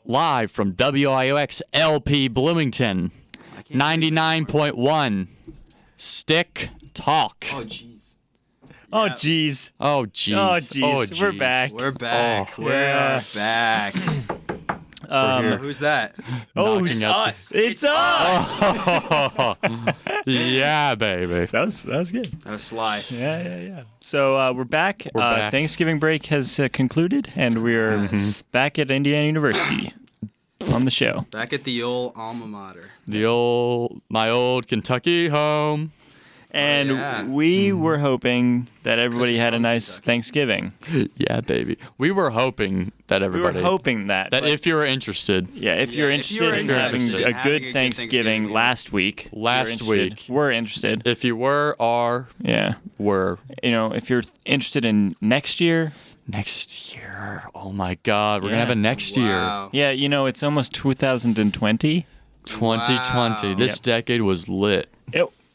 live from WIUX LP Bloomington, 99.1 Stick Talk. Oh, jeez. Oh, jeez. Oh, jeez. Oh, jeez. We're back. We're back. Oh. We're back. Who's that? Oh, Knocking it's at the- us. It's us. Yeah, baby. That was good. That was Sly. Yeah. So we're back. We're back. Thanksgiving break has concluded, and we're back at Indiana University on the show. Back at the old alma mater. My old Kentucky home. And yeah. we were hoping that everybody had a nice Thanksgiving. Yeah, baby. We were hoping that everybody. We were hoping that. That if you're interested. Yeah, if you're interested in having a good Thanksgiving last week. We're interested. If you were, are, were. You know, if you're interested in next year. Next year. Oh, my God. We're going to have a next year. Yeah, you know, it's almost 2020. 2020. This decade was lit.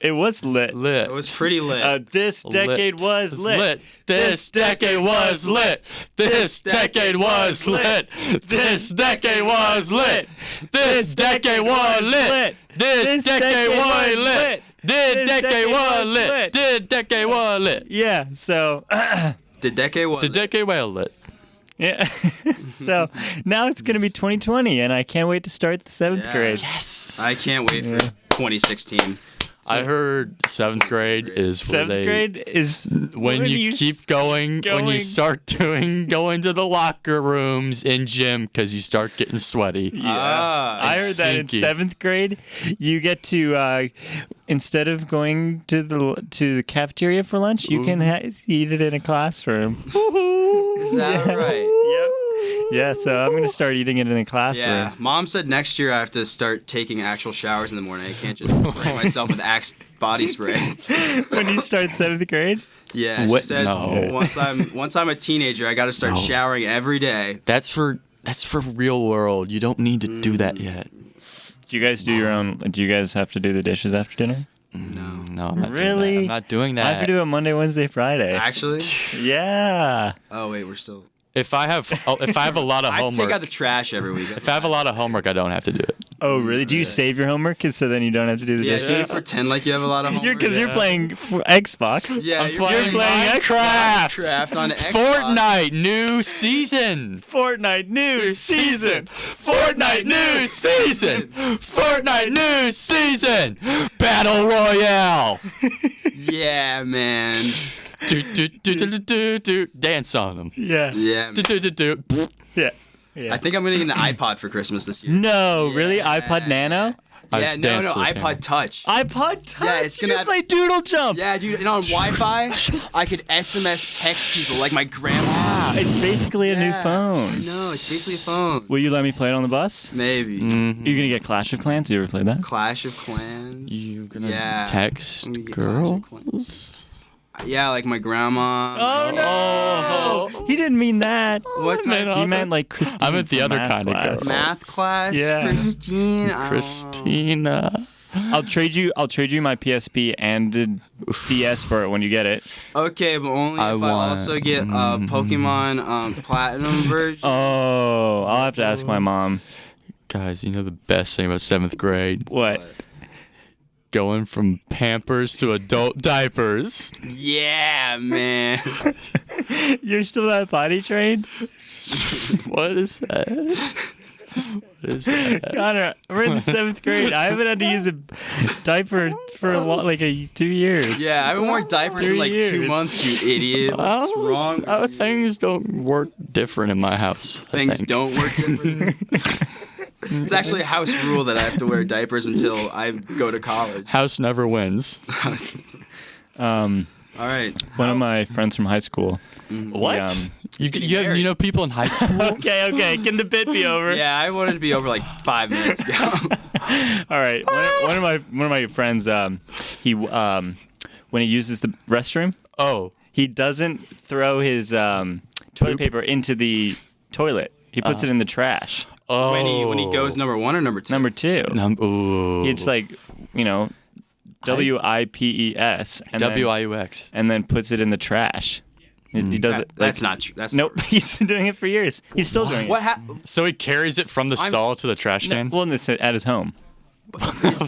It was lit. It was pretty lit. This decade was lit. This decade was lit. This decade was lit. This decade was lit. This decade was lit. This decade was lit. This decade was lit. This decade was lit. Yeah, so. The decade was lit. The decade well lit. Yeah. So now it's going to be 2020, and I can't wait to start the 7th grade. Yes. I can't wait for 2016. I heard 7th grade is where 7th grade is when you keep going, when you start going to the locker rooms in gym because you start getting sweaty. Yeah. I heard that in 7th grade, you get to instead of going to the cafeteria for lunch, you can eat it in a classroom. Is that right? Yep. Yeah, so I'm going to start eating it in a classroom. Yeah, Mom said next year I have to start taking actual showers in the morning. I can't just spray myself with Axe body spray. When you start 7th grade? Yeah, she says once I'm a teenager, I got to start showering every day. That's for real world. You don't need to do that yet. Do you guys do your own? Do you guys have to do the dishes after dinner? No, I'm not really? doing that. I'm not doing that. I have to do it Monday, Wednesday, Friday. Actually? Yeah. Oh wait, we're still. If I have a lot of I homework, take out the trash every week. if I have a lot of homework, I don't have to do it. Oh, really? Do you save your homework so then you don't have to do the Yeah, you dishes? pretend like you have a lot of homework. Because you're playing Xbox. Yeah, I'm you're playing Minecraft on Xbox. Fortnite new season. Fortnite new season. Fortnite new season. Fortnite new season. Battle Royale. Yeah, man. Do dance on them. Yeah. Yeah. Man. Yeah. I think I'm gonna get an iPod for Christmas this year. No, really? iPod Nano? Yeah, no, iPod Touch. iPod Touch? Yeah, it's gonna You have- play Doodle Jump. Yeah, dude, and on Wi-Fi, I could SMS text people like my grandma. It's basically a new phone. No, it's basically a phone. Will you let me play it on the bus? Maybe. You're gonna get Clash of Clans? You ever played that? Clash of Clans. You gonna text I'm gonna get Clash of girl? Clans. Yeah, like my grandma. Oh no! He didn't mean that. What type? He meant like Christine. I meant the from other math kind of class. girl. Math class. Yeah. Christine. Christina. I'll trade you my PSP and the DS for it when you get it. Okay, but only if I also get Pokemon Platinum version. Oh, I'll have to ask my mom. Guys, you know the best thing about 7th grade? What? Going from Pampers to adult diapers. Yeah, man. You're still not potty trained? What is that? What is that? Connor, we're in the 7th grade. I haven't had to use a diaper for 2 years. Yeah, I haven't worn diapers in like 2 months, you idiot. What's wrong with you? Things don't work different in my house. Things don't work different. It's actually a house rule that I have to wear diapers until I go to college. House never wins. All right. One of my friends from high school. What? You know people in high school? Okay. Can the bit be over? Yeah, I wanted to be over like 5 minutes ago. All right. One of my friends, he when he uses the restroom, he doesn't throw his toilet paper into the toilet. He puts it in the trash. Oh. When he goes number 1 or number 2? Number 2. Ooh. It's like, WIPES and WIUX. and then puts it in the trash. He does it. That's not true. That's Nope. not right. He's been doing it for years. He's still doing What it. So he carries it from the stall to the trash can? Well, it's at his home.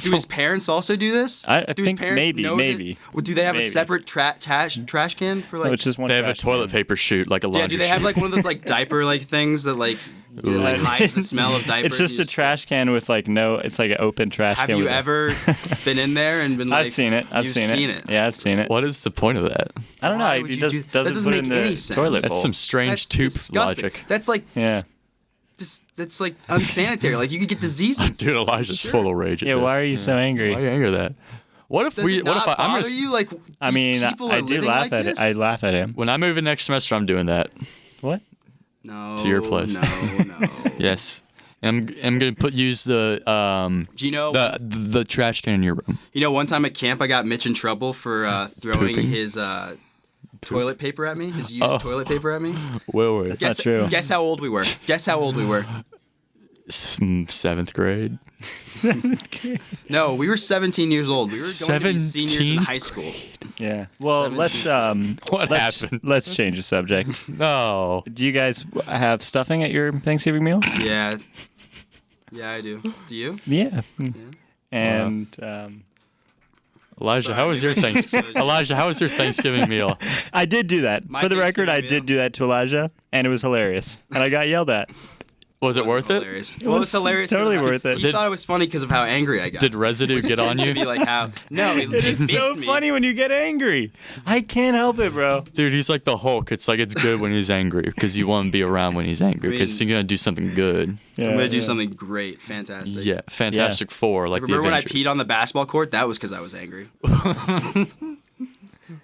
Do his parents also do this? I Do his think parents maybe, know maybe. Well, do they have Maybe. a separate trash can for like? No, it's just one. They have a trash toilet can. paper chute, like a laundry Yeah, do they have chute. like one of those like diaper like things that like hides the smell of diapers? It's just a trash can with like no. It's like an open trash Have can. you with ever been in there and been like? I've seen it. I've you've seen it. Yeah, I've seen it. What is the point of that? I don't know. Why He would you doesn't that doesn't put it make in the any sense. toilet That's bowl. some strange That's tube disgusting. logic. That's like Yeah. that's like unsanitary. Like you could get diseases. Dude, Elijah's Sure. full of rage at Yeah. this. Why are you so angry? Why are you angry at that? What if Does we? it What not if I'm bother just? you? Like I these mean, people I are do living laugh like at this? it. I laugh at him. When I move in next semester, I'm doing that. What? No. To your place. No. Yes. I'm gonna use the Do you know? the trash can in your room. You know, one time at camp, I got Mitch in trouble for throwing Pooping? his toilet paper at me. His used toilet paper at me. Whoa, not true. Guess how old we were. Guess how old we were. 7th grade. No, we were 17 years old. We were going to be seniors in 17th high school. Yeah. Well, let's What happened? let's change the subject. No. Do you guys have stuffing at your Thanksgiving meals? Yeah. Yeah, I do. Do you? Yeah. And Elijah, Sorry, how was your maybe I Thanksgiving? exposed you. Elijah, how was your Thanksgiving meal? I did do that. My For the record, I Thanksgiving did do that to Elijah, and it was hilarious. And I got yelled at. Was it worth it? Hilarious. Well, it was hilarious. 'cause totally of how- worth it. He thought it was funny because of how angry I got. Did residue get on To you? be like how? No, it It is missed so me. funny when you get angry. I can't help it, bro. Dude, he's like the Hulk. It's like it's good when he's angry because you want to be around when he's angry because he's gonna do something good. Yeah, I'm gonna do something great, fantastic. Yeah, Fantastic Four, like Remember the when I Avengers. peed on the basketball court? That was because I was angry.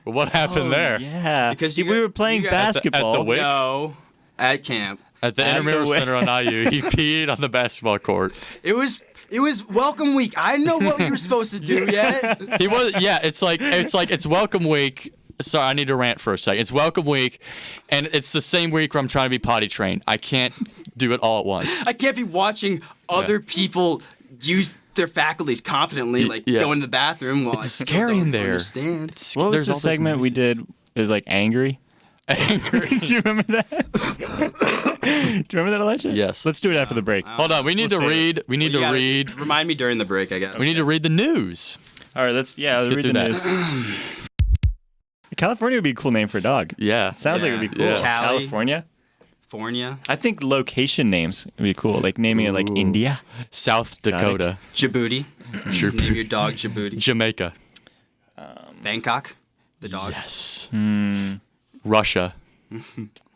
What happened there? Yeah. Because See, you we got- were playing you got- at the basketball. WIC? No, at camp. At the At the intramural way- center on IU, he peed on the basketball court. It was welcome week. I didn't know what we were supposed to do yet. He was, yeah. It's welcome week. Sorry, I need to rant for a second. It's welcome week, and it's the same week where I'm trying to be potty trained. I can't do it all at once. I can't be watching other people use their faculties confidently, like yeah. go in the bathroom while It's I still scary don't in there. understand. What was There's the all those segment we noises. did? It was like angry. Angry. Do you remember that? Do you remember that, Elijah? Yes. Let's do it after the break. Hold on, we need We'll to save read. We need You to gotta read. Remind me during the break, I guess. We need to read the news. All right, let's get read through the that. news. California would be a cool name for a dog. Yeah. Sounds like it would be cool. Yeah. Cali. California. California, I think location names would be cool, like naming it like Ooh. India. South Dakota, Djibouti. Name your dog Djibouti. Jamaica. Bangkok, the dog. Yes. Russia,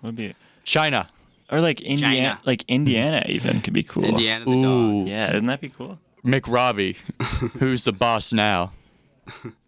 Would be China. or like Indiana, China. like Indiana even could be cool. Indiana, the Ooh. dog. Yeah, doesn't that be cool? McRobbie. Who's the boss now?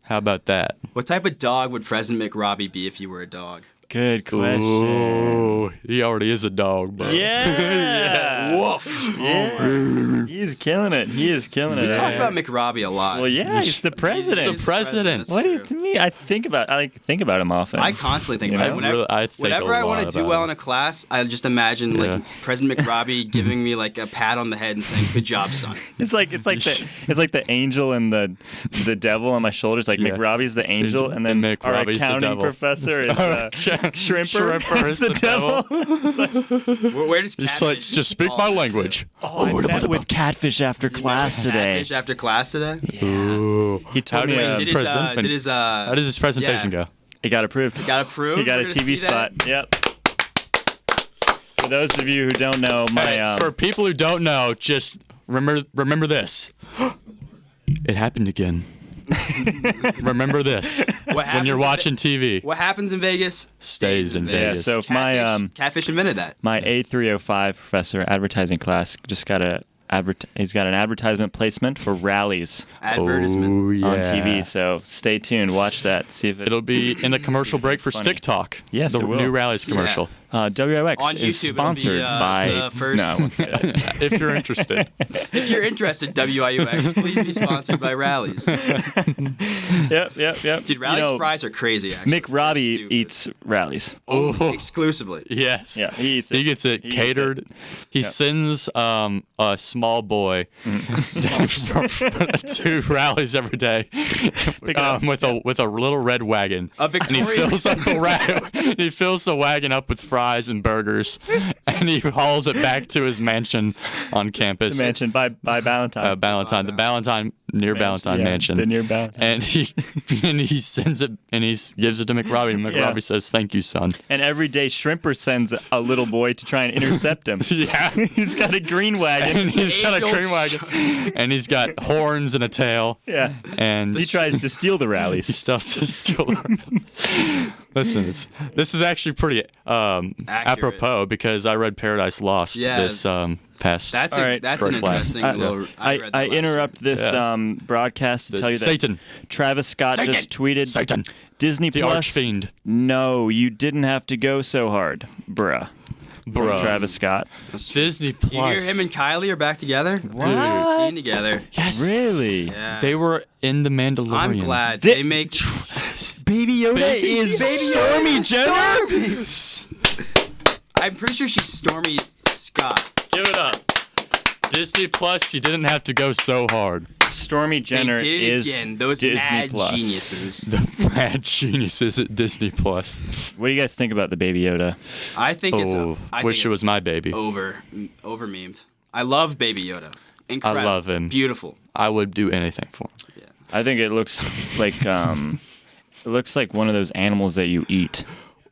How about that? What type of dog would President McRobbie be if you were a dog? Good question. Ooh, he already is a dog, but Yeah. Woof. Yeah. He's killing it. He is killing it. We talk right about there. McRobbie a lot. Well, yeah, he's the president. He's the president. What do you, to me? I think about him often. I constantly think You about know? it. Whenever, I think whenever a I want lot to do about well it. in a class, I just imagine Yeah. like President McRobbie giving me like a pat on the head and saying, "Good job, son." It's like the angel and the devil on my shoulders. Like Yeah. McRobbie's the angel, and then And our McRobbie's the accounting devil. professor is Shrimper. Shrimper is the devil. Where does Just catfish? just speak my language. Oh, I met with Catfish after class today. Catfish after class today. Ooh. He told How me did Did his his, present- did his How does this presentation yeah. go? he got approved. got approved? He got a We're gonna TV see that? spot. Yep. For those of you who don't know, my Hey, for people who don't know, just remember this. It happened again. Remember this. What When happens you're in watching TV. What happens in Vegas Stays in yeah. Vegas. So if my Catfish invented that. my A305 professor advertising class just got he's got an advertisement placement for rallies Advertisement. Oh, yeah. on TV. So stay tuned, watch that, see if It'll be in the commercial break for Funny. Stick Talk. Yes, the it will. new Rallies commercial. Yeah. WIUX On is YouTube, it'll be, sponsored by. the first- No, I won't say that. If you're interested. If you're interested, WIUX, please be sponsored by Rallies. Yep. Dude, Rallies fries are crazy, actually. Mick Robbie Stupid. eats Rallies. Oh, exclusively. Yes. Yeah, he eats it. He gets it He eats catered. it. He sends a small boy to rallies every day with a little red wagon. A And he Victorian. fills up he fills the wagon up with fries and burgers, and he hauls it back to his mansion on campus. The mansion by Ballantyne. Ballantyne, the Ballantyne near Ballantyne mansion. The near Ballantyne. And he sends it and he gives it to McRobbie. And McRobbie says, "Thank you, son." And every day, Shrimper sends a little boy to try and intercept him. Yeah. He's got a green wagon. And he's got a age-old green wagon, and he's got horns and a tail. Yeah. And He tries to steal the he rallies. still still. Listen, this is actually pretty apropos because I read Paradise Lost Yeah. this past. That's All right. that's For an a class. interesting little. I read that last interrupt year. this broadcast to tell you that Satan. Travis Scott Satan. just tweeted Satan. Disney The Plus. Archfiend. No, you didn't have to go so hard, bruh. Bruh. Travis Scott. Disney You hear Plus. him and Kylie are back together? What? Scene together. Yes. Really? Yeah. They were in the Mandalorian. I'm glad they make. Baby Yoda is Stormy Jenner. I'm pretty sure she's Stormy Scott. Give it up. Disney Plus, you didn't have to go so hard. Stormy Jenner They did it is again. Those Disney mad Plus. geniuses. The mad geniuses at Disney Plus. What do you guys think about the Baby Yoda? I think it's. Oh, I wish think it was it's my baby. over memed. I love Baby Yoda. Incredible. love him. Beautiful. I would do anything for him. I think it looks like one of those animals that you eat.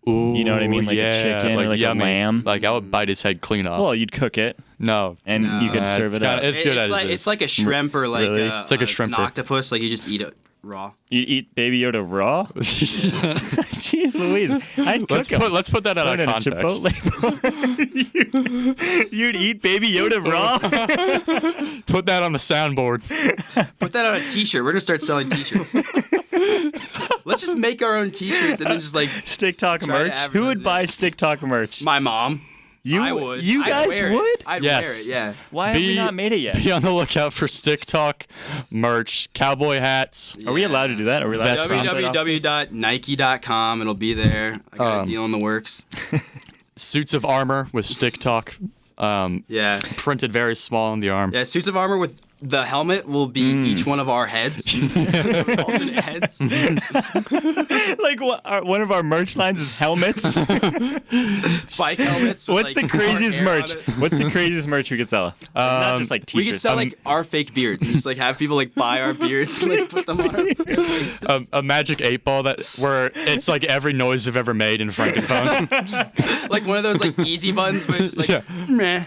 Ooh, You know what I mean? Like a chicken or like a yummy. lamb. Like I would bite his head clean off. Well, you'd cook it no. and you could Nah, serve it's it kinda- up. it's good as like it is. it's like a shrimp or like Really? a, It's like a an shrimper. octopus. Like you just eat it raw. You eat Baby Yoda raw? Jeez Louise. I'd cook him. Let's put that out Put it of in a context. Chipotle. You'd eat Baby Yoda raw? Put that on the soundboard. Put that on a T-shirt. We're gonna start selling T-shirts. Let's just make our own T-shirts and then just like Stick Talk Try to merch? advertise Who would it. buy Stick Talk merch? my mom. You I would. You I'd guys wear it. would? I'd Yes. wear it. Yeah. Why have we not made it yet? Be on the lookout for Stick Talk merch, cowboy hats. Are we allowed to do that? Are we allowed to Vest sponsor it off this? www.nike.com. It'll be there. I got a deal in the works. Suits of armor with Stick Talk Yeah. printed very small on the arm. Yeah. Suits of armor with the helmet will be each one of our heads. Alternate heads. Like one of our merch lines is helmets. Bike helmets. with, What's like, the craziest our hair merch? on it. What's the craziest merch we could sell? Not just like We t-shirts. could sell like our fake beards and just like have people like buy our beards and like put them on our faces. A magic 8-ball where it's like every noise you've ever made in Frankenphone. Like one of those like easy buttons, but it's just like Yeah. meh.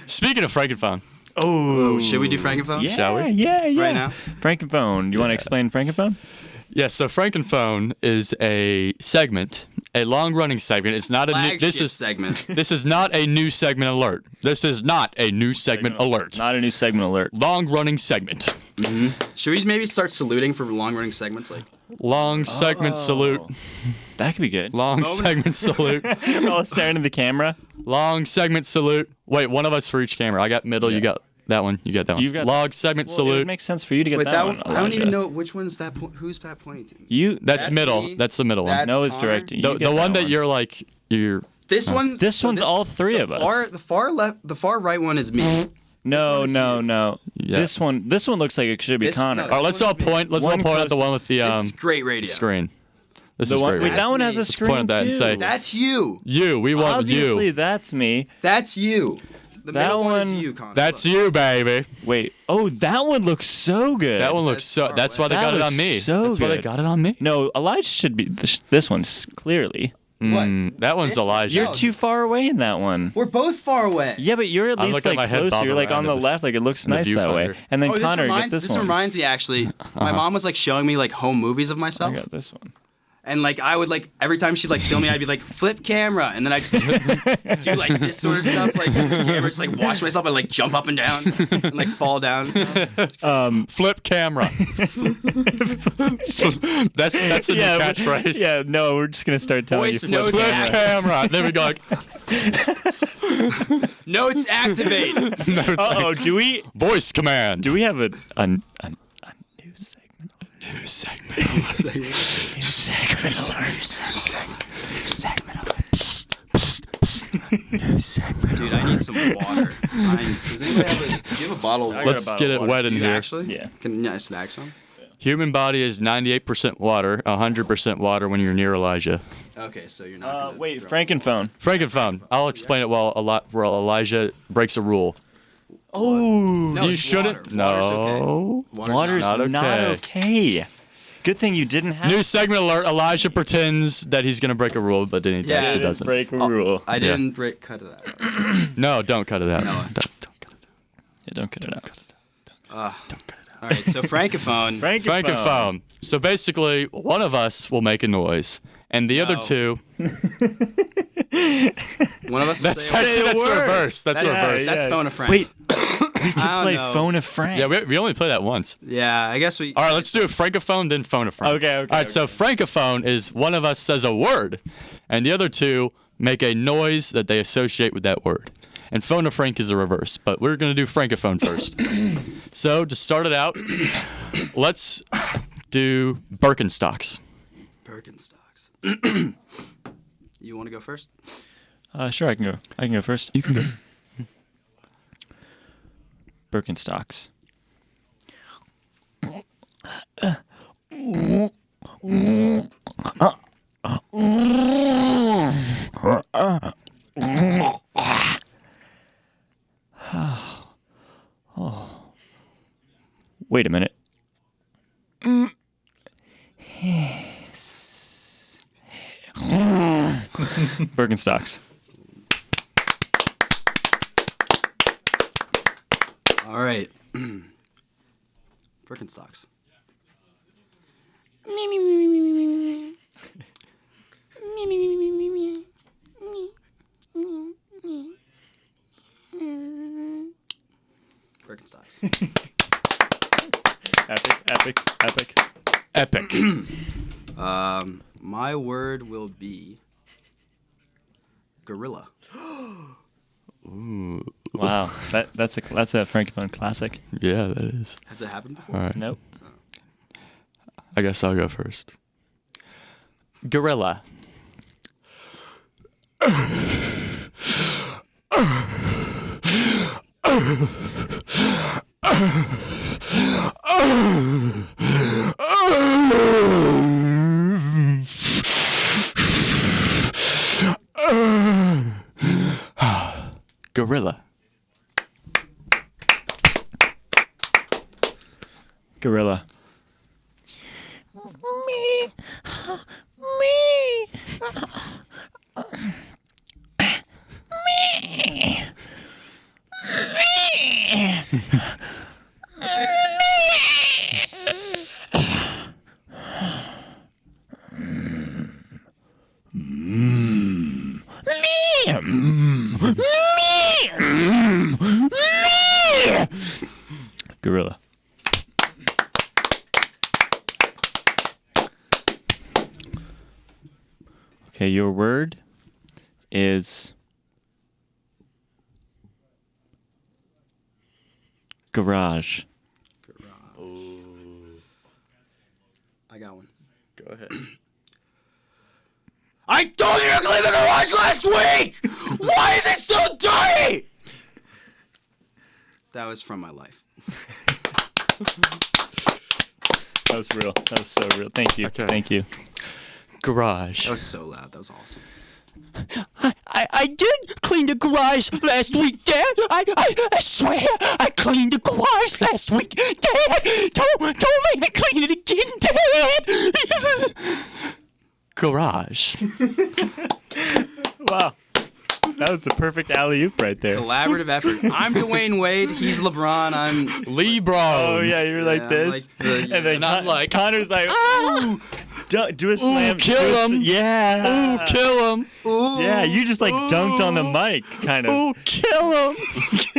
Speaking of Frankenphone, Oh, Should we do Frankenphone? yeah, Shall we? Yeah. Right now? Frankenphone. You want to explain Frankenphone? yes. So Frankenphone is a segment, a long-running segment. It's not a new. This Flagship is segment. This is not a new segment alert. This is not a new segment alert. Not a new segment alert. Long-running segment. Should we maybe start saluting for long-running segments? Like, Long segment salute. That could be good. Long segment salute. We're all staring at the camera. Long segment salute. Wait, one of us for each camera. I got middle. You got that one. You got that one. You've got- Long segment Well, it salute. would make sense for you to get wait, that one. I don't even Elijah. know which one's that. Who's that pointing to? You. That's middle. me. That's the middle one. That's Noah's Connor. directing. The, You get the one that one. you're like you're. This one. This so one's all three of us. The far left, the far right one is me. No, one is no, you. no. Yeah. This one looks like it should be This- Connor. no, Oh, let's all point. Let's all One point at the close- one with the This is great radio. screen. This The is one, great. wait, radio. that one has a Let's screen point at that too. and say- That's you. You. We want Obviously, you. that's me. That's you. The That middle one is one- you, Connor. That's Look. you, baby. Wait. Oh, that one looks so good. That one looks That's so. far That's away. why they That got it looks on me. so That's why they good. got it on me. No, Elijah should be. This one's clearly. That one's This- Elijah. You're too far away in that one. We're both far away. Yeah, but you're at I'm least looking at my like head closer. bobbing You're like around on in the this- left. Like it looks in the nice that way. viewfinder. And then Oh, Connor, get this this one. reminds me actually. My mom was like showing me like home movies of I myself. got this one. And like I would like every time she'd like film me, I'd be like flip camera, and then I just like, do like this sort of stuff, like with the camera, just like watch myself and like jump up and down and like fall down. And stuff. Flip camera. that's a new catchphrase. Yeah, no, we're just gonna start telling Voice you notes flip Flip camera. camera. Then we go like, Notes activate. no, it's Oh, like, do we command. do we have a new segment? New segment. Dude, I need some water. Does anybody do you have a bottle? I got Let's a bottle get of it water. wet in You here. actually? Yeah. Can I snack some? Human body is 98% water, 100% water when you're near Elijah. Okay, so you're not. Gonna Wait, throw- Frankenphone. Frankenphone. I'll explain it while Elijah breaks a rule. Oh, no, you it's shouldn't. Water. Water's okay. No. Water's Water's not okay. okay. Good thing you didn't have. New segment alert. Elijah pretends that he's gonna break a rule, but then he Yeah. actually Didn't doesn't. break a rule. I didn't cut it out. No, don't cut it out. No. Don't cut it out. Yeah, don't cut it out. Don't cut it out. All right, so Francophone. Frankenphone. So basically, one of us will make a noise, and the other No. two. One of us. will That's say a actually word. that's word. reverse. That's That's, reverse. that's phone a friend. Wait, I don't play know. phone a friend. Yeah, we only play that once. Yeah, I guess we. All right, let's do a francophone, then phone a friend. Okay, All right, so francophone is one of us says a word, and the other two make a noise that they associate with that word. And phone a frank is the reverse, but we're going to do francophone first. So to start it out, let's do Birkenstocks. Birkenstocks. You want to go first? Sure, I can go. I can go first. You can go. Birkenstocks. Wait a minute. Birkenstocks. All right. Birkenstocks. Birkenstocks. Epic. My word will be gorilla. Wow, that's a Francophone classic. Yeah, that is. Has it happened before? All right. Nope. I guess I'll go first. Gorilla. Gorilla. Gorilla. Gorilla. Okay, your word is garage. I got one. Go ahead. I told you to clean the garage last week! Why is it so dirty? That was from my life. That was real. That was so real. Thank you. Okay. Thank you. Garage. That was so loud. That was awesome. I did clean the garage last week, Dad. I swear I cleaned the garage last week, Dad. Don't make me clean it again, Dad. Garage. Wow. That was the perfect alley-oop right there. Collaborative effort. I'm Dwayne Wade. He's LeBron. I'm. Libro. Oh, yeah, you're like Yeah, this. like the- And then And I'm like, Connor's like, ooh. Do a slam. kill him. Yeah. Ooh, kill him. Ooh. Yeah, you just like dunked on the mic, kind of. Ooh, kill him.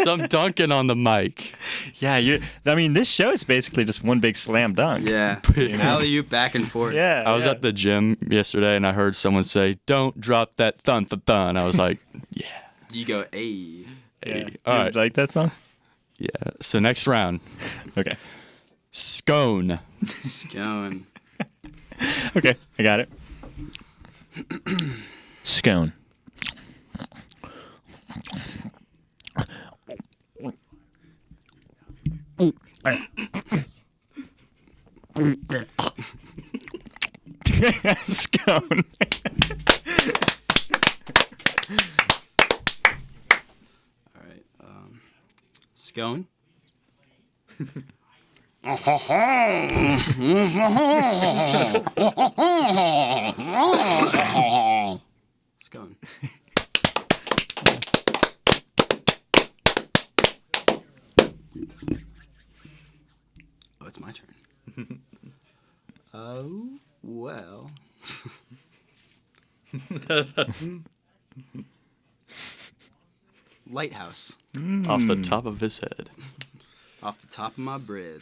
So I'm dunking on the mic. Yeah, I mean, this show is basically just one big slam dunk. Yeah. Alley-oop back and forth. Yeah. I was at the gym yesterday and I heard someone say, "Don't drop that thun thun thun." I was like, yeah. You go, hey. Hey. Yeah. All You right. like that song? Yeah. So next round, Okay. scone. Scone. Okay, I got it. Scone. Scone. All right. Scone. Scone. Oh, it's my turn. Oh, well. Lighthouse. Off the top of his head. Off the top of my bread.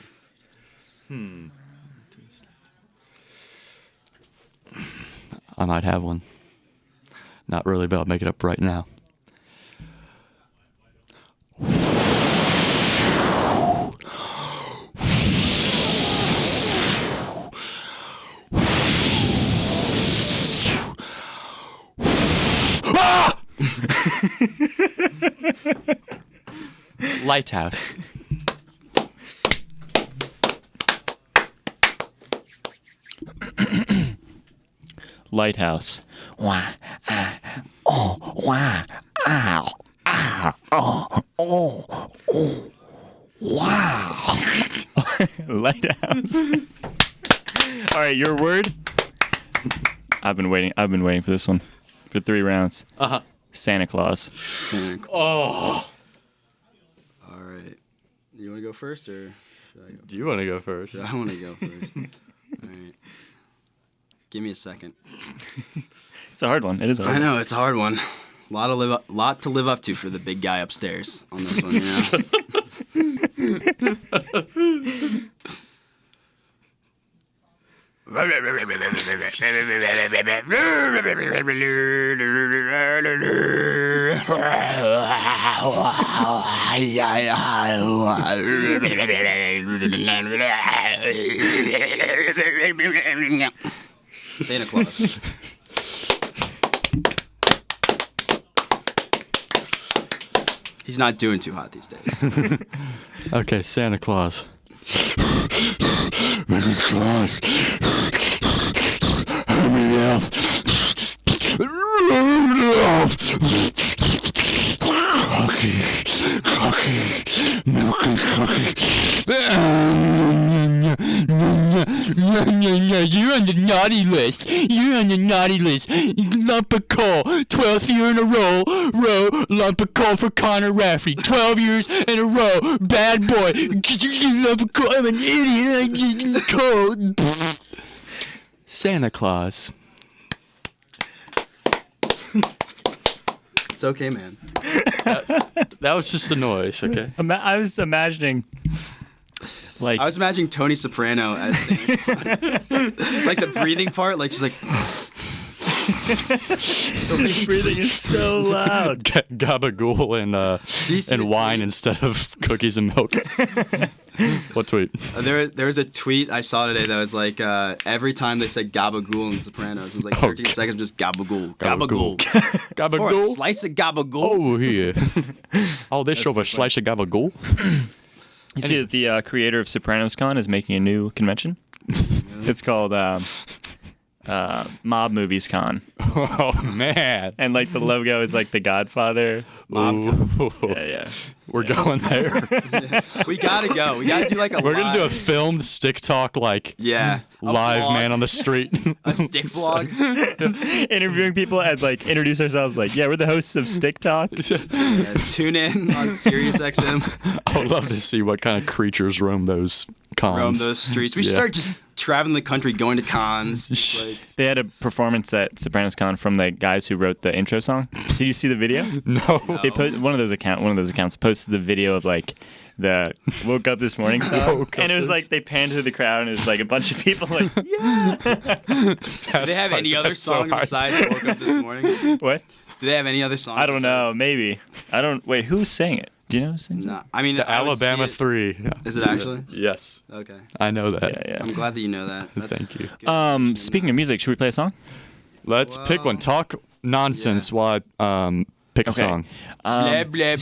I might have one. Not really, but I'll make it up right now. Ah! Lighthouse. Lighthouse. Wah, ah, oh, wah, ow, ah, oh, oh, oh, wow. Lighthouse. All right, your word. I've been waiting for this one for 3 rounds. Uh-huh. Santa Claus. Santa Claus. Oh. All right. You want to go first, or should I go? Do you want to go first? I want to go first. All right. Give me a second. It's a hard one. It is a hard I one. know, it's a hard one. Lot to live up to for the big guy upstairs on this one, you know? Santa Claus. He's not doing too hot these days. Okay, Santa Claus. Santa Claus. Rudolph. Cookie. Milk and cookie. You're on the naughty list. You're on the naughty list. Lump of coal. 12th year in a row. Lump of coal for Connor Rafferty. 12 years in a row. Bad boy. Lump of coal. I'm an idiot. I get cold. Santa Claus. It's okay, man. That was just the noise, okay? I was imagining, like, I was imagining Tony Soprano as Santa Claus. Like the breathing part, like she's like. breathing is so loud. Gabagool you see and the wine tweet? instead of cookies and milk. What tweet? There was a tweet I saw today that was like every time they said gabagool in Sopranos, it was like 13 seconds of just gabagool, gabagool. For a Gabagool? slice of gabagool. Oh, here. Oh, this over a slice of gabagool? You see that the creator of Sopranos Con is making a new convention? It's called Mob Movies Con. Oh, man. And like the logo is like the Godfather. Ooh. Yeah. We're going there. We gotta go. We gotta do like a We're going to do a live- filmed stick talk, like, a live vlog, man on the street. a stick vlog. Interviewing people and like introduce ourselves like, yeah, we're the hosts of Stick Talk. Yeah, tune in on SiriusXM. I would love to see what kind of creatures roam those cons. Roam those streets. We should Yeah. start just traveling the country, going to cons. Like, They had a performance at Sopranos Con from the guys who wrote the intro song. Did you see the video? No. They one of those accounts posted the video of like the woke up this morning song, and it was like they panned to the crowd, and it was like a bunch of people like, yeah. do they have any other song besides "Woke Up This Morning"? What? Do they have any other song? I don't know. Maybe. I don't. Wait, who sang it? Do you know who sings it? No, I mean The I would Alabama see it. 3. Yeah. Is it actually? Yes. Okay. I know that. Yeah. I'm glad that you know that. That's Thank you. good. Speaking of music, should we play a song? Let's pick one. Talk nonsense while I pick a song. Blah, blah, blah.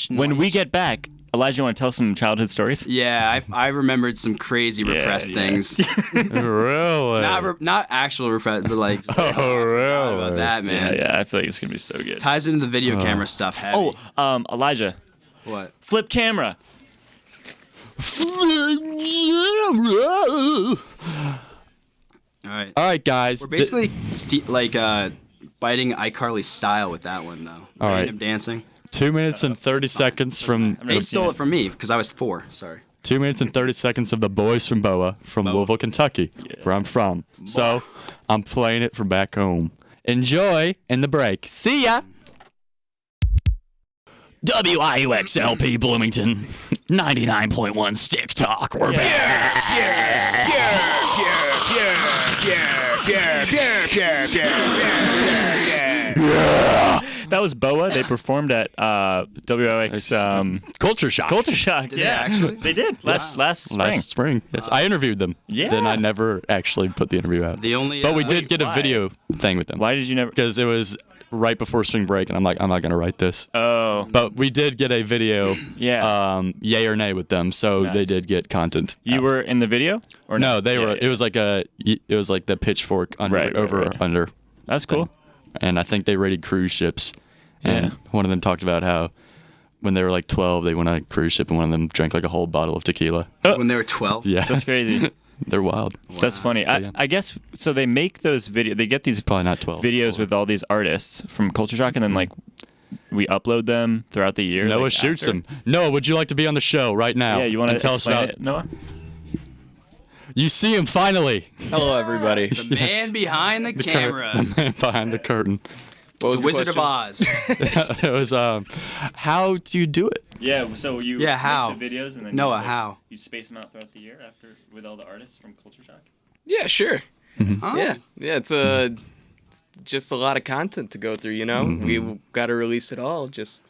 When we get back, Elijah, you want to tell some childhood stories? Yeah, I remembered some crazy repressed things. Really? Not actual repressed, but like. Oh, really? About that, man. Yeah. I feel like it's gonna be so good. Ties into the video camera stuff heavy. Elijah, What? flip camera. All All right, guys. We're basically biting iCarly's style with that one, though. All right. Random dancing. 2 minutes and 30 seconds from They stole it from me because I was 4. Sorry. 2 minutes and 30 seconds of the boys from Boa from Louisville, Kentucky, where I'm from. So I'm playing it from back home. Enjoy in the break. See ya. WIUX LP Bloomington, 99.1 Stick Talk. We're That was Boa. They performed at WIUX Culture Shock. Culture Shock. Did they actually? They did last spring. Last spring. Yes, I interviewed them. Yeah. Then I never actually put the interview out. The only. But we did get a why? video thing with them. Why did you never? Because it was right before spring break, and I'm like, I'm not gonna write this. Oh, But we did get a video, yeah. yay or nay with them, so they Nice. did get content. You out. were in the video, or No, they Yeah, were. yeah. It was like the pitchfork under, Right, over right. under, That's cool. and I think they rated cruise ships, and Yeah. one of them talked about how when they were like 12, they went on a cruise ship, and one of them drank like a whole bottle of tequila. When they were 12. Yeah, That's crazy. they're wild. That's funny. Yeah. I guess so. They make those videos. They get these Probably not 12. videos with all these artists from Culture Shock, and then like we upload them throughout the year. Noah like, shoots after. them. Noah, would you like to be on the show right now? Yeah, you want and to tell us about it, Noah? You see him finally. Hello, everybody. The man behind the cameras. behind the curtain. What was The your Wizard of question? Oz. It was how do you do it? Yeah. So you Yeah, make how? the videos and then Noah, you, how? you space them out throughout the year after with all the artists from Culture Shock. Yeah, sure. Oh. Yeah, it's just a lot of content to go through. You know, we got to release it all. Just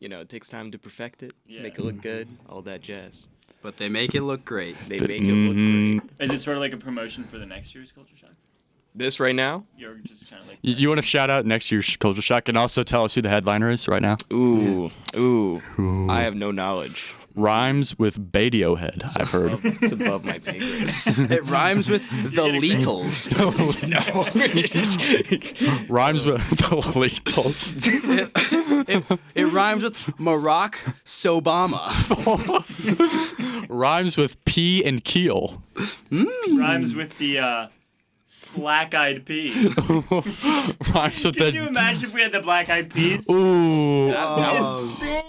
it takes time to perfect it, Yeah. make it look good, all that jazz. But they make it look great. They make it look great. Is it sort of like a promotion for the next year's Culture Shock? This right now? You're just kind of like. You want to shout out next year's Culture Shock and also tell us who the headliner is right now? Ooh. I have no knowledge. Rhymes with Badiohead, I've heard. It's above my pay grade. It rhymes with the Leetles. Rhymes with the Lethals. It rhymes with Barack Sobama. Rhymes with P and Keel. Rhymes with the Slack-Eyed Peas. Rhymes with Could you the. imagine if we had the Black-Eyed Peas? Ooh.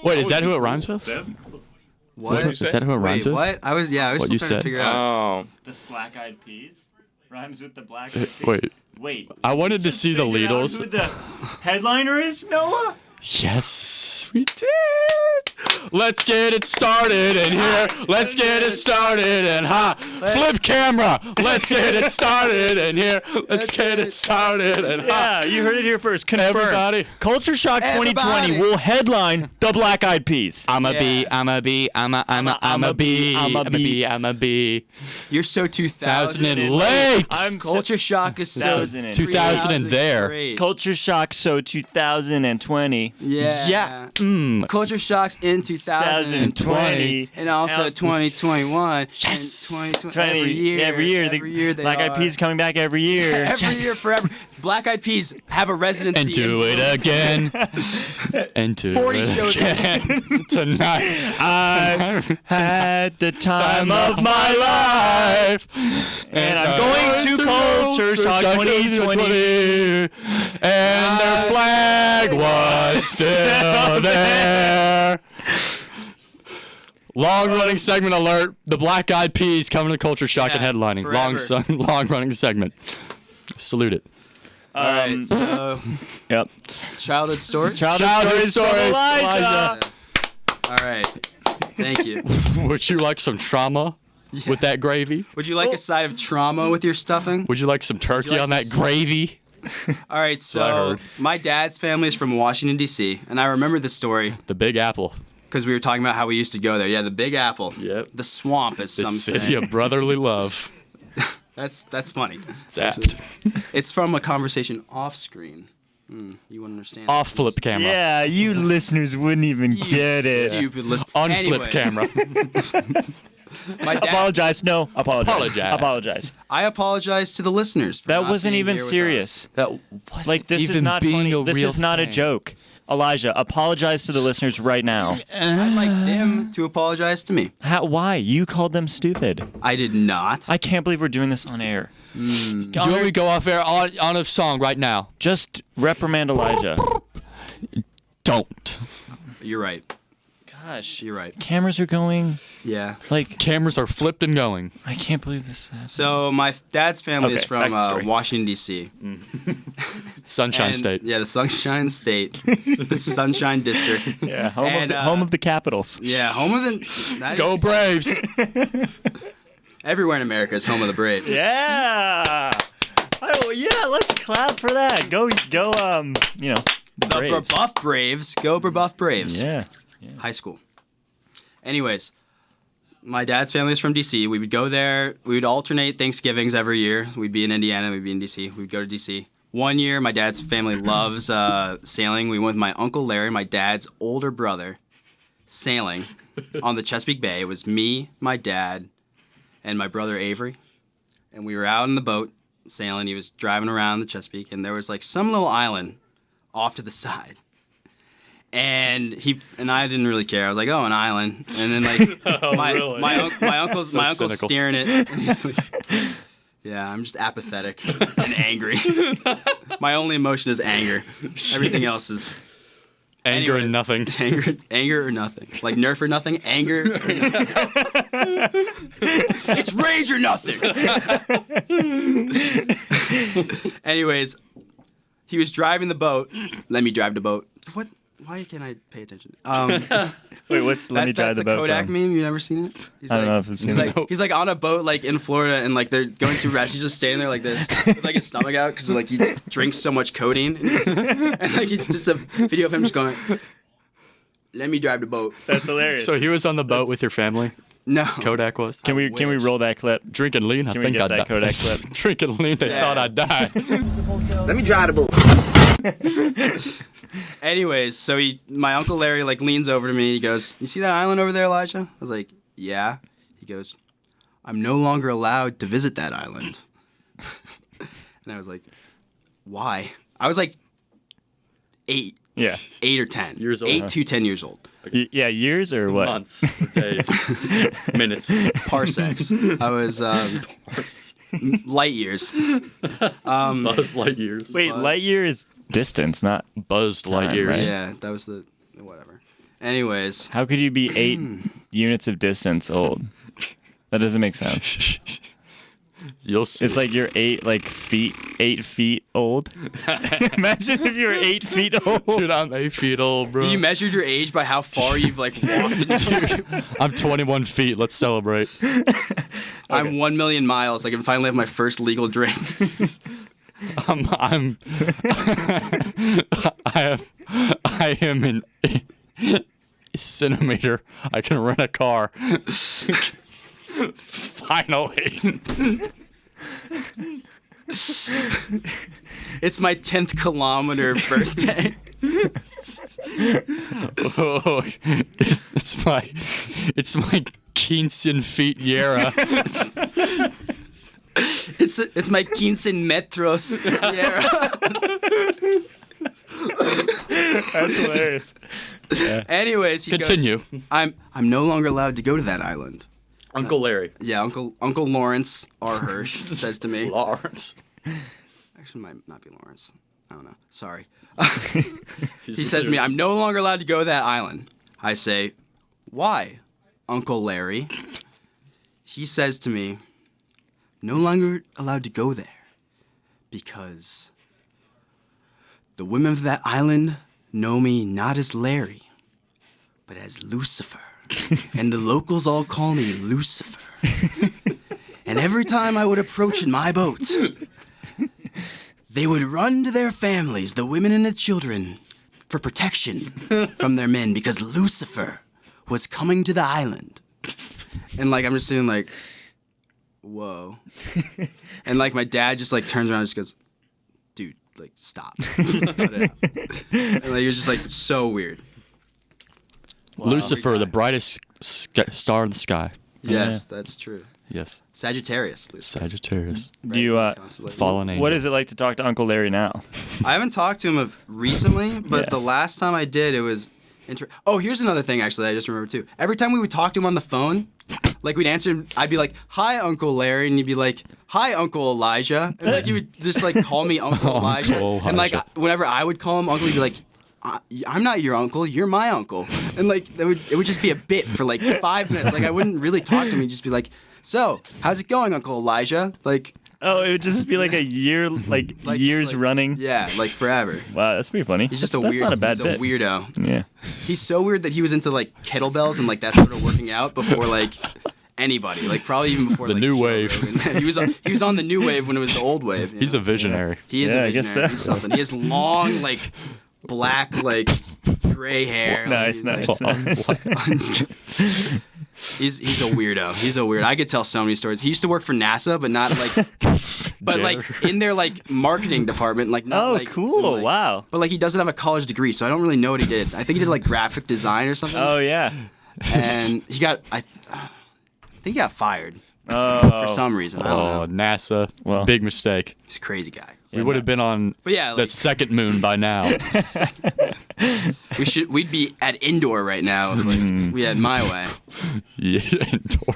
Wait, is that who it rhymes with? What? Is that who it rhymes Wait, with? what? I was What still you trying to said? figure out. Oh. The Slack-Eyed Peas rhymes with the Black-Eyed Peas. Wait. Wait. I wanted to Just see the figured out Leetles. Who the headliner is, Noah? Yes, we did. Let's get it started in here. Let's get it started in flip camera. Let's get it started in here. Let's get it started in Yeah, you heard it here first. Confirmed. Everybody. Culture Shock 2020 Everybody. will headline the Black-Eyed Peas. I'm a Yeah. bee. I'm a bee. I'm a bee. I'm a bee. I'm a bee. You're so 2000 2000 and late. I'm Culture Shock is so 2000 and there. great. Culture Shock 2020. Yeah. Yeah. Culture Shocks in 2020 and also Out- 2021. Yes. And 2020 every year. Every year they Black-Eyed are. Peas coming back every year. Every year forever. Black Eyed Peas have a residency. And do in it again. And do 40 it shows again. Tonight. I had the time of my life. And I'm going to Culture Shock 2020. And their flag was still there. Long-running segment alert. The Black Eyed Peas coming to Culture Shock and headlining. forever. Long-running segment. Salute it. All right, so Yep. childhood stories. Childhood stories. Elijah. All right, thank you. Would you like some trauma with that gravy? Would you like a side of trauma with your stuffing? Would you like some turkey like on that gravy? All right, I so heard. my dad's family is from Washington, D.C., and I remember this story The Big Apple. because we were talking about how we used to go there. Yeah, the Big Apple. Yep. The swamp, as The some city say. of brotherly love. That's funny. It's apt. It's from a conversation off screen. You wouldn't understand. Off flip camera. Yeah, you listeners wouldn't even You get it. Stupid listener. On Anyways, flip camera. My dad, Apologize. No, apologize. Apologize. Apologize. I apologize to the listeners. For That not wasn't being even here with serious. That wasn't Like, this even is not being funny. a This real is not a thing. joke. Elijah, apologize to the listeners right now. I'd like them to apologize to me. Why? You called them stupid. I did not. I can't believe we're doing this on air. Do you want me to go off air on a song right now? Just reprimand Elijah. Don't. You're right. Gosh. You're right. Cameras are going. Yeah. Like, Cameras are flipped and going. I can't believe this happened. So my dad's family is Okay, from back to the story. Washington, D.C. Sunshine And- State. Yeah, the Sunshine State, the Sunshine District. Yeah, home, And, home of the Capitals. Yeah, home of the. that Go is- Braves. Everywhere in America is home of the Braves. Yeah. Oh, yeah, let's clap for that. Go, you know, the The Braves. Buff Braves. Go Buff Braves. Yeah. High school. Anyways, my dad's family is from D.C. We would go there. We would alternate Thanksgivings every year. We'd be in Indiana. We'd be in D.C. We'd go to D.C. One year, my dad's family loves sailing. We went with my Uncle Larry, my dad's older brother, sailing on the Chesapeake Bay. It was me, my dad, and my brother Avery. And we were out in the boat sailing. He was driving around the Chesapeake, and there was like some little island off to the side. And I didn't really care. I was like, "Oh, an island." And then like my uncle's cynical. steering it. And he's like, yeah, I'm just apathetic and angry. My only emotion is anger. Everything else is Anger Anyway. and nothing. anger or nothing. Like Nerf or nothing. Anger. Or nothing. It's rage or nothing. Anyways, he was driving the boat. Let me drive the boat. What? Why can't I pay attention? Wait, what's Let Me Drive That's the the Boat Kodak from? meme. You never seen it? He's I don't know if I've seen it. He's like on a boat like in Florida and like they're going to rest. He's just standing there like this, with like his stomach out because like he just drinks so much codeine. And like it's just a video of him just going, "Let me drive the boat." That's hilarious. So he was on the boat with your family? No. Kodak was? Can we wish. roll that clip? Drinking lean, I Can we think get I'd that die. Kodak clip? Drinking lean, they Yeah. thought I'd die. Let me drive the boat. Anyways, so my Uncle Larry like leans over to me. He goes, "You see that island over there, Elijah?" I was like, "Yeah." He goes, "I'm no longer allowed to visit that island." And I was like, "Why?" I was like 8 Yeah. 8 or 10. Years old, 8 huh? to 10 years old. Yeah, years or what? Months, days, minutes. Parsecs. I was light years. Buzz light years. Wait, light year is distance, not. Buzzed light Time, years. right? Yeah, that was the whatever. Anyways, How could you be 8 units of distance old? That doesn't make sense. You'll see. It's like you're 8 feet old. Imagine if you were 8 feet old. Dude, I'm 8 feet old, bro. you measured your age by how far you've like walked. I'm 21 feet. Let's celebrate. I'm 1 million miles. I can finally have my first legal drink. I am in a centimeter. I can rent a car. Finally. It's my 10th kilometer birthday. Oh, it's my 15 feet Yera. It's my 15 metros. Yeah. That's hilarious. Anyways, he Continue. goes, I'm no longer allowed to go to that island. Uncle Larry. Yeah, Uncle Lawrence R. Hirsch says to me. Lawrence. Actually, might not be Lawrence. I don't know. Sorry. He says to me, "I'm no longer allowed to go to that island." I say, "Why, Uncle Larry. He says to me, no longer allowed to go there because the women of that island know me not as Larry, but as Lucifer. And the locals all call me Lucifer. And every time I would approach in my boat, they would run to their families, the women and the children, for protection from their men because Lucifer was coming to the island. And like I'm just sitting like, whoa. And like my dad just like turns around and just goes, dude, like stop. Cut it out. And like it was just like so weird. Wow. Lucifer, the brightest star in the sky. Yes, that's true. Yes. Sagittarius. Lucifer. Sagittarius. Do you Fallen angel. What is it like to talk to Uncle Larry now? I haven't talked to him recently, but Yeah. the last time I did, it was. Oh, here's another thing actually I just remembered too. Every time we would talk to him on the phone, like we'd answer him, I'd be like, "Hi, Uncle Larry," and he'd be like, "Hi, Uncle Elijah," and like he would just like call me Uncle Elijah, Uncle and like Elijah. whenever I would call him Uncle, he'd be like, "I'm not your uncle, you're my uncle," and like it would just be a bit for like 5 minutes. Like I wouldn't really talk to him. He'd just be like, "So, how's it going, Uncle Elijah?" Like. Oh, it would just be like a year, like years just, like, running. Yeah, like forever. Wow, that's pretty funny. He's just that's, a weird. That's not a bad he's bit. a weirdo. Yeah. He's so weird that he was into like kettlebells and like that sort of working out before like anybody, like probably even before The like, new Joe wave. Rogan. he was on the new wave when it was the old wave. He's a visionary. He is Yeah, a I guess visionary. so. He's something. He has long like black like gray hair. Nice, like, nice, nice. He's a weirdo. He's a weird. I could tell so many stories. He used to work for NASA, but not like, but like in their like marketing department, like not Oh, like. cool! like- Wow. But like he doesn't have a college degree, so I don't really know what he did. I think he did like graphic design or something. Oh yeah. And he got I think he got fired Oh. for some reason. I Oh, don't know. NASA. Well. Big mistake. He's a crazy guy. We would have been on But yeah, that like, second moon by now. we'd be at indoor right now if like we had my way. Yeah, indoor.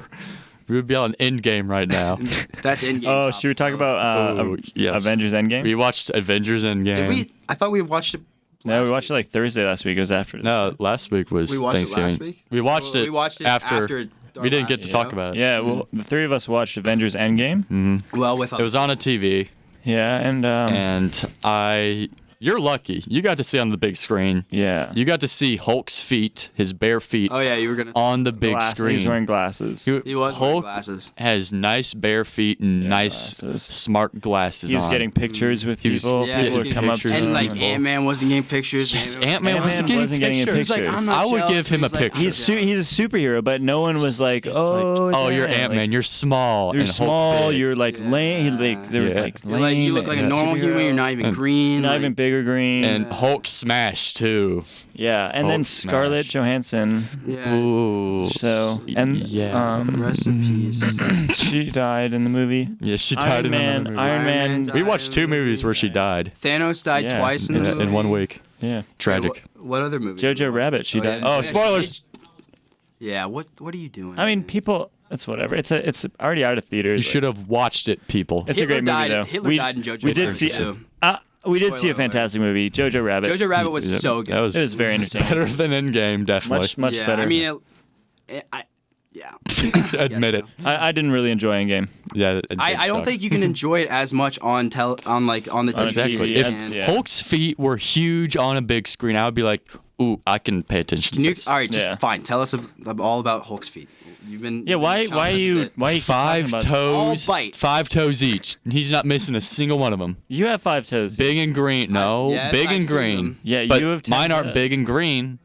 We would be on Endgame right now. That's in game. Oh, should we talk about Oh, yes. Avengers Endgame? We watched Avengers Endgame. Did we? I thought we watched it. No, we watched it like Thursday last week. It was after this. No, last week was We watched it Thanksgiving. last week? We watched Well, it. we watched it after. after our We didn't get last to talk show. about it. Yeah, well, the three of us watched Avengers Endgame. Well, with It was on a TV, Yeah, and and you're lucky. You got to see on the big screen. yeah, You got to see Hulk's feet, his bare feet, Oh yeah, you were gonna. on the big glasses. screen. He was wearing glasses. He was wearing Hulk glasses. has nice bare feet and nice glasses. smart glasses He was on. getting pictures with He was- people. Yeah, he people was would getting come up to pictures him. And like and- Ant-Man wasn't getting pictures. Yes, and- Ant-Man wasn't wasn't getting any He's like, pictures. I'm not I would jealous. give him He's a like, picture. I'm He's jealous. he's a superhero, but no one was like, It's oh, like, oh, yeah. you're Ant-Man. Like, You're small. you're and Hulk small. big. You're like Yeah. lame. Like they were Yeah. like You're like, you look like a lame, normal human. You're not even And- green. not like- even big or green. And Hulk smash too. yeah, and then Hulk Scarlett smash. Johansson. Yeah. Ooh. So and Yeah. Rest in peace. she died in the movie. Yeah, she died Iron in Man. another movie. Iron Man. died We in watched the two movies movie. where she died Thanos died Yeah. twice in the movie. in 1 week. Yeah. Tragic. Wait, what other movie? Jojo did we watch? Rabbit, she died. Oh, spoilers. Yeah. What are you doing? I mean, people. It's whatever. It's already out of theaters. You should have watched it, people. It's Hitler a great movie died- though. Hitler died in Jojo We did Rabbit, see. too. We did see Spoiler a fantastic movie, Jojo Rabbit. Jojo Rabbit was Yeah, so good. That was, It was very entertaining. better than Endgame, definitely. much yeah, better. I mean, yeah. Admit it. I didn't really enjoy Endgame. Yeah, I don't think you can enjoy it as much on the TV. Exactly. TV, If and- yeah. Hulk's feet were huge on a big screen, I would be like, ooh, I can pay attention to Can you, this. all right, just Yeah. fine. Tell us all about Hulk's feet. You've been Yeah, why you've are been you chopping a bit. Five keep talking about- toes. All bite. 5 toes each. He's not missing a single one of them. You have 5 toes. Big and green. No, Yes, big I've and seen green. them. Yeah, But you have 10 mine aren't toes. big and green.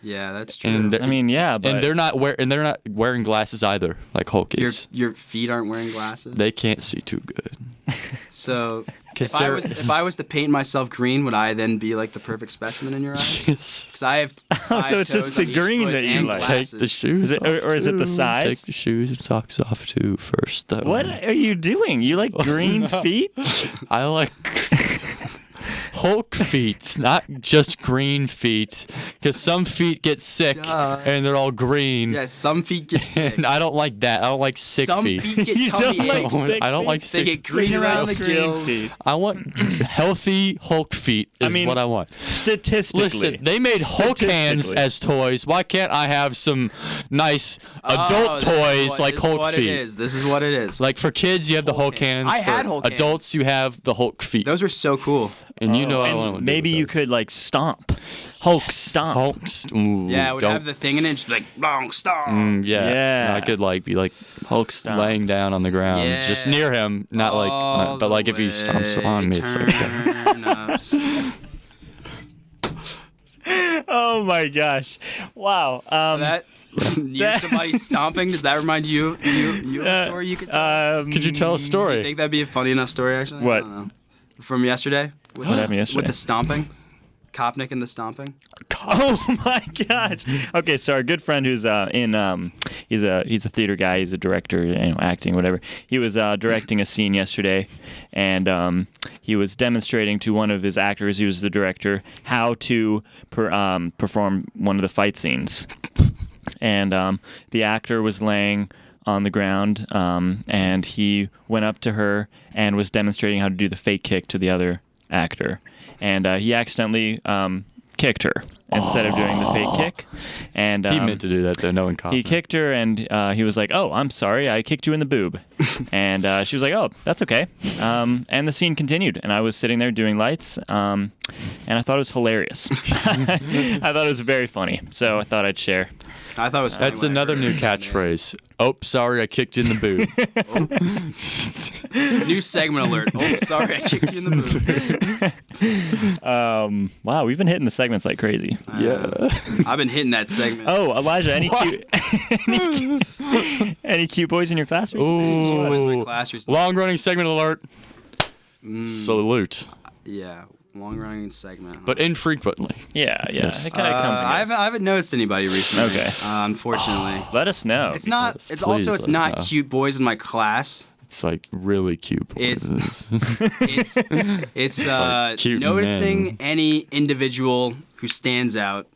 Yeah, that's true. And I mean, yeah, but they're not wearing glasses either, like Hulk is. your feet aren't wearing glasses. They can't see too good. So 'Cause if I was to paint myself green, would I then be like the perfect specimen in your eyes? Because I have. Oh, so 5 it's just toes the on each green foot that you and like. Take glasses. the shoes Is it- off or is it the too. size? Take the shoes and socks off too first, though. what are you doing? You like green feet? I like Hulk feet, not just green feet, because some feet get sick and they're all green. Yeah, some feet get sick. And I don't like that. I don't like sick Some feet. feet get You tummy don't like aches. sick I don't like They sick get green around the Green gills. feet. I want healthy Hulk feet is what I want. Statistically. Listen, they made Hulk hands Statistically. as toys. Why can't I have some nice adult Oh, this is toys what- like this is Hulk what feet? It is. This is what it is. Like for kids, you have the Hulk hands. I had For Hulk hands. adults, you have the Hulk feet. Those were so cool. And you know I And want to maybe you could like stomp. Hulk stomp. Hulk. Ooh, Yeah, it would don't- have the thing in it, just like long stomp. Yeah. Yeah. And I could like be like Hulk stomp. laying down on the ground, just Yeah. near him, not All like, but like if he the stomps on me, it's like. turn-ups. Oh my gosh! Wow. That near somebody stomping. Does that remind you of a story you could tell? Could you tell a You story? think that'd be a funny enough story, actually? What? I don't know. From yesterday? What happened yesterday? With the stomping? Kopnick and the stomping? Oh my gosh. Okay, so our good friend who's he's a theater guy, he's a director, acting, whatever. He was directing a scene yesterday, and he was demonstrating to one of his actors, he was the director, how to perform one of the fight scenes. And the actor was laying on the ground, and he went up to her and was demonstrating how to do the fake kick to the other actor. And he accidentally kicked her instead of doing the fake kick. And He meant to do that though, no one caught he him. kicked her, and he was like, "Oh, I'm sorry, I kicked you in the boob." And she was like, "Oh, that's okay." And the scene continued, and I was sitting there doing lights, and I thought it was hilarious. I thought it was very funny, so I thought I'd share. I thought it was funny That's when I another heard new it. catchphrase. Oh, sorry, I kicked you in the boob. New segment alert. Oh, sorry, I kicked you in the boob. Wow, we've been hitting the segments like crazy. I've been hitting that segment. Oh, Elijah, any cute boys in your class? Boys in my Ooh, class recently. long-running segment alert. Salute, Yeah, long-running segment. Huh? but infrequently. Yeah. Yes. It kind of comes. and I goes. haven't noticed anybody recently. Okay. Unfortunately. Let us know. It's not. Please, It's also. let It's us not know. cute boys in my class. It's like really cute. It's- boys. It's cute noticing men. any individual who stands out.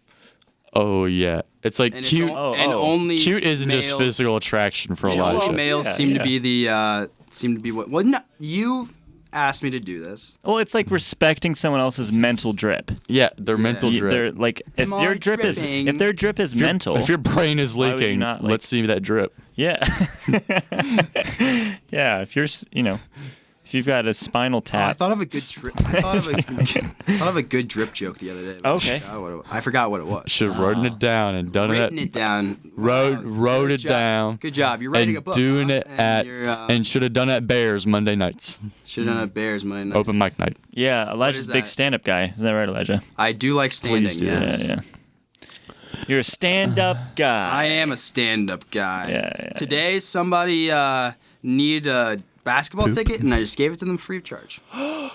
Oh yeah, it's like And cute. It's and only Cute isn't just males- physical attraction for and Elijah. only males Yeah, seem to yeah. be the seem to be what. Well, no, you asked me to do this. Well, it's like respecting someone else's mental drip. Yeah, their mental You- drip. They're like if Am I your drip dripping? is mental. If your brain is Why would you leaking, not, like- let's see that drip. yeah, yeah. If you're if you've got a spinal Oh, I tap. thought of a good drip. I thought of a good drip joke the other day. Okay. I forgot what it was. Should have written it down and done Written it. it down. Wrote Good it job. down. Good job. You're writing a And book. doing huh? it at you're, and should have done it at Bears Monday nights. should have done a Bears Monday night. Open mic night. Yeah, Elijah's is a big that? stand-up guy. Isn't that right, Elijah? I do like standing. Please do. Yes. Yeah. You're a stand-up guy. I am a stand-up guy. Yeah. Today, somebody needed a basketball ticket, and I just gave it to them free of charge.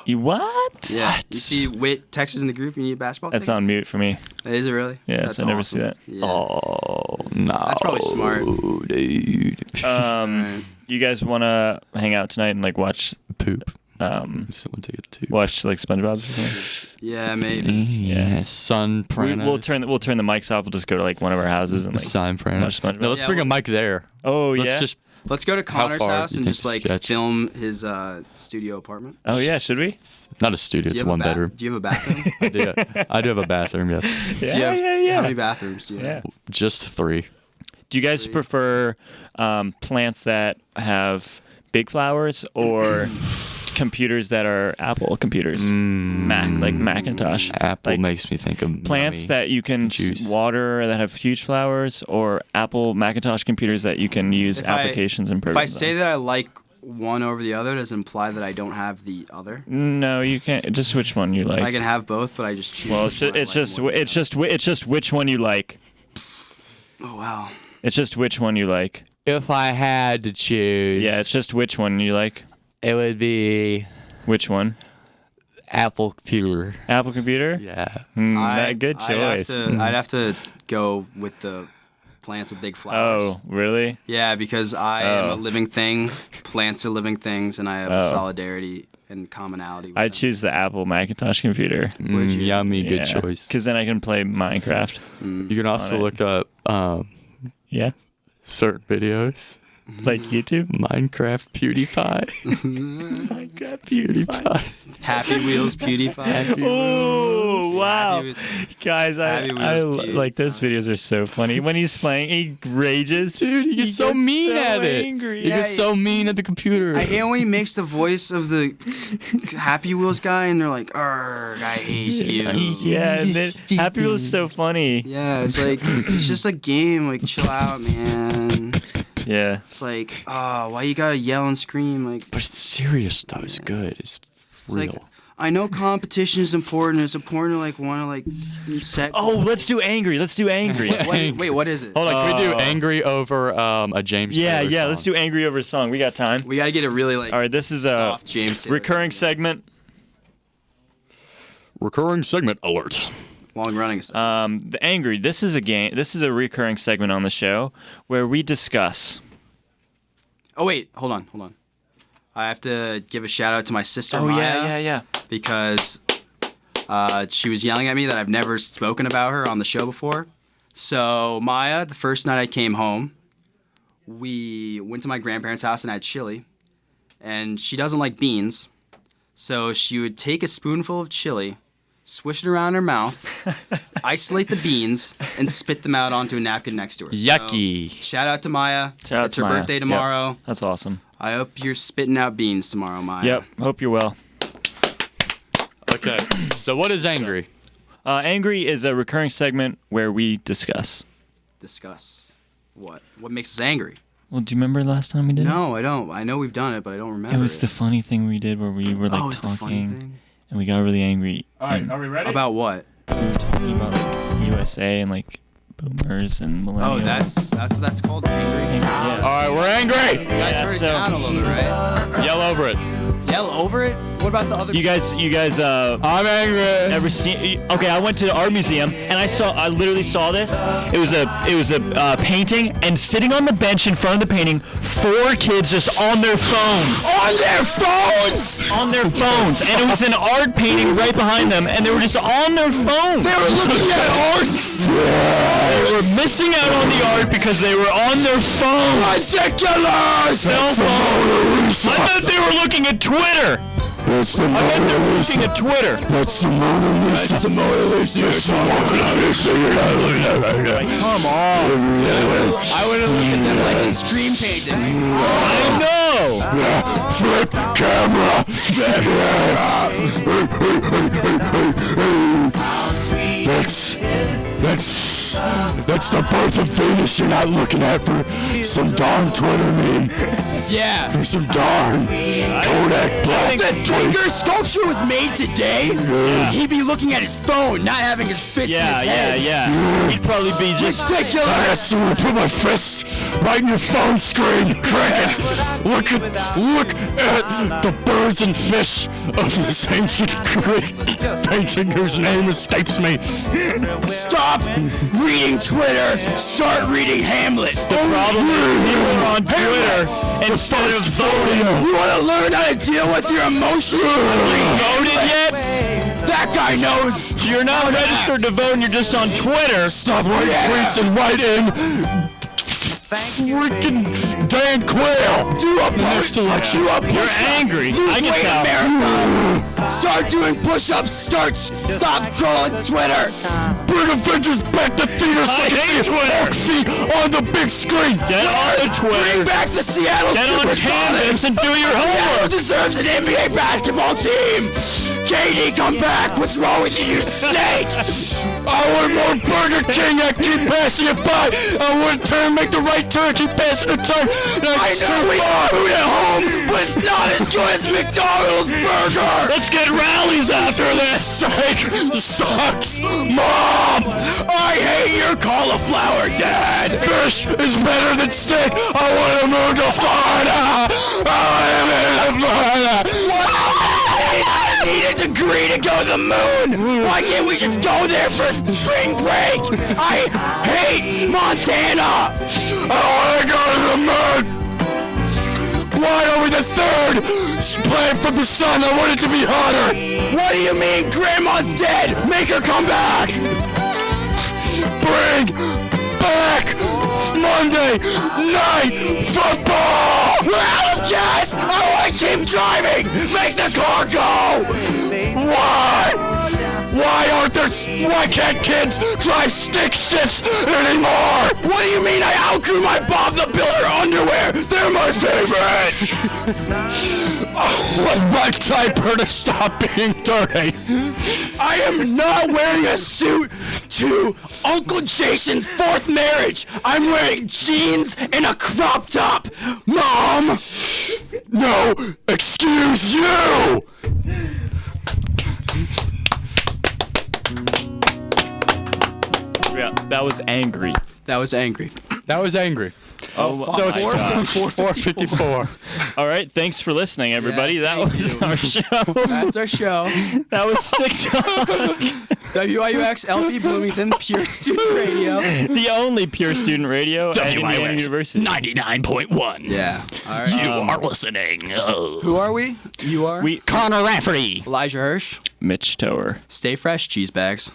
You what? Yeah. You see Whit texts in the group, you need a basketball That's ticket? on mute for me. Is it really? Yes, That's I never see awesome. that. Yeah. Oh no. That's probably smart. Dude. Alright. You guys want to hang out tonight and like watch Poop. Someone take it too. watch like SpongeBob or something? Yeah, maybe. Yeah. Sun Pranos. We'll turn the mics off. We'll just go to like one of our houses and like Sun Pranos. watch SpongeBob. No, let's Yeah, bring a well- mic there. Oh yeah. Let's just. Let's go to Connor's far house do you and think just like sketch? film his studio apartment. Oh yeah. Should we? Not a studio. Do It's you have a one bedroom. Do you have a bathroom? I do have a bathroom. Yes. Do you have, yeah. How many bathrooms do you Yeah. have? Just 3. Do you guys prefer plants that have big flowers or computers that are Apple computers? Mac, like Macintosh. Apple Like, makes me think of plants yummy that you can juice. water that have huge flowers, or Apple Macintosh computers that you can use If I- applications and If I programs say on? that I like one over the other, does it imply that I don't have the other? No, you can't. Just which one you like. I can have both, but I just choose. Well, which one I like more than it's just which one you like. the other. Oh wow. It's just which one you like. If I had to choose, Yeah, it's just which one you like. it would be Which one? Apple computer. Apple computer? Yeah. Good choice. I'd have to go with the plants with big flowers. Oh, really? Yeah, because I am Oh. a living thing. Plants are living things, and I have a Oh. solidarity and commonality. I choose the Apple Macintosh computer. Would you? Yummy, good choice. Because then I can play Minecraft. You can also on look up Yeah. certain videos. Like YouTube. Minecraft PewDiePie. Minecraft PewDiePie. Happy Wheels PewDiePie. Oh wow, Happy Wheels- guys! I Happy Wheels like those videos are so funny. When he's playing, he rages. Dude, he gets so mean so at it. angry. He gets so mean at the computer. I hate when he makes the voice of the Happy Wheels guy, and they're like, "Arrgh, I hate you." Yeah, and then Happy Wheels is so funny. Yeah, it's like it's just a game. Like, chill out, man. Yeah. It's like, oh, why you gotta yell and scream? Like, But it's serious though. It's good. It's real. like, I know competition is important. It's important to like want to like set. Oh, let's do angry. Let's do angry. Wait, what is it? Hold on, can we do angry over a James Yeah, Taylor yeah. song? Let's do angry over a song. We got time. We gotta get it really like. All right, this is a soft James Taylor recurring song. segment. Recurring segment alert. Long running. The angry. This is a game. This is a recurring segment on the show where we discuss. Oh wait, hold on. I have to give a shout out to my sister Oh Maya. yeah. Because she was yelling at me that I've never spoken about her on the show before. So Maya, the first night I came home, we went to my grandparents' house and had chili. And she doesn't like beans. So she would take a spoonful of chili, swish it around her mouth, isolate the beans, and spit them out onto a napkin next to her. Yucky. So, shout out to Maya. Shout out it's to her Maya. birthday Yep. tomorrow. That's awesome. I hope you're spitting out beans tomorrow, Maya. Yep. Hope you're well. Okay. So what is angry? Angry is a recurring segment where we discuss. Discuss. What? What makes us angry? Well, do you remember last time we did it? No, I don't. I know we've done it, but I don't remember. It was the funny thing we did where we were like it's the funny talking thing. and we got really angry. All right, and are we ready? About what? we were talking about like, USA and like boomers and millennials. Oh, that's what that's called. Angry. Yeah. All right, we're angry. You gotta turn it so- down a little bit, right? Yell over it. Yell over it. What about the other? You guys, I'm angry. ever seen? Okay, I went to the art museum and I literally saw this. It was a painting, and sitting on the bench in front of the painting, 4 kids just on their phones. On their phones. On their phones, and it was an art painting right behind them, and they were just on their phones. They were looking at arts. They were missing out on the art because they were on their phones. Ridiculous. Cell phone. I thought they were looking at Twitter. That's the I thought they were looking at Twitter. That's the Mona Lisa. That's the Mona Lisa. That's the Mona Lisa. You're not looking at Like, come on. I would have looked at them like a screen painting. I know. Flip camera. That's the birth of Venus you're not looking at for some darn Twitter meme. Yeah. For some darn Kodak Black. If the Tinker sculpture was made today, he'd be looking at his phone, not having his fist in his head. Yeah. He'd probably be just. Ridiculous. I got someone to put my fists right in your phone screen. Cricket. Look at the birds and fish of this ancient Greek painting whose name escapes me. Stop reading Twitter. Start reading Hamlet. The problem is people are on Twitter instead of voting. You want to learn how to deal with your emotions? Voted yet? That guy knows. You're not registered to vote and you're just on Twitter. Stop writing tweets and write in freaking Dan Quayle. Do a next election. You're angry. I can tell. Marathon. Start doing push-ups. Stop scrolling Twitter. Bring Avengers back to theaters so I can hate see Twitter. Hulk feet on the big screen. Get on the Bring Twitter. back the Seattle Get on Canvas and do your Seattle homework. deserves an NBA basketball team. KD, come back. What's wrong with you, you snake? I want more Burger King. I keep passing it by. I want to make the right turn. Keep passing the turn. I know we have food at home, but it's not as good as McDonald's burger. Let's get rallies after this. Steak sucks. Mom, I hate your cauliflower, Dad. fish is better than steak. I want to move to Florida. I want to move to Florida. I need a degree to go to the moon. Why can't we just go there for spring break? I hate Montana. I want to go to the moon. Why are we the third planet from the sun? I want it to be hotter. What do you mean Grandma's dead? Make her come back! Bring back Monday Night Football! We're out of gas! I want to keep driving! Make the car go! Why can't kids drive stick shifts anymore? What do you mean I outgrew my Bob the Builder underwear? They're my favorite! I want my diaper to stop being dirty. I am not wearing a suit to Uncle Jason's 4th marriage. I'm wearing jeans and a crop top. Mom! No, excuse you! Yeah, that was angry. That was angry. That was angry. Oh, So it's my gosh. 454. All right, thanks for listening, everybody. Yeah, that thank was you. our show. That's our show. That was Stick Talk, WIUX LP Bloomington Pure Student Radio. the only pure student radio at Indiana University. 99.1. Yeah. All right. You are listening. Who are we? You are? We Connor Rafferty. Elijah Hirsch. Mitch Tower. Stay fresh, cheese bags.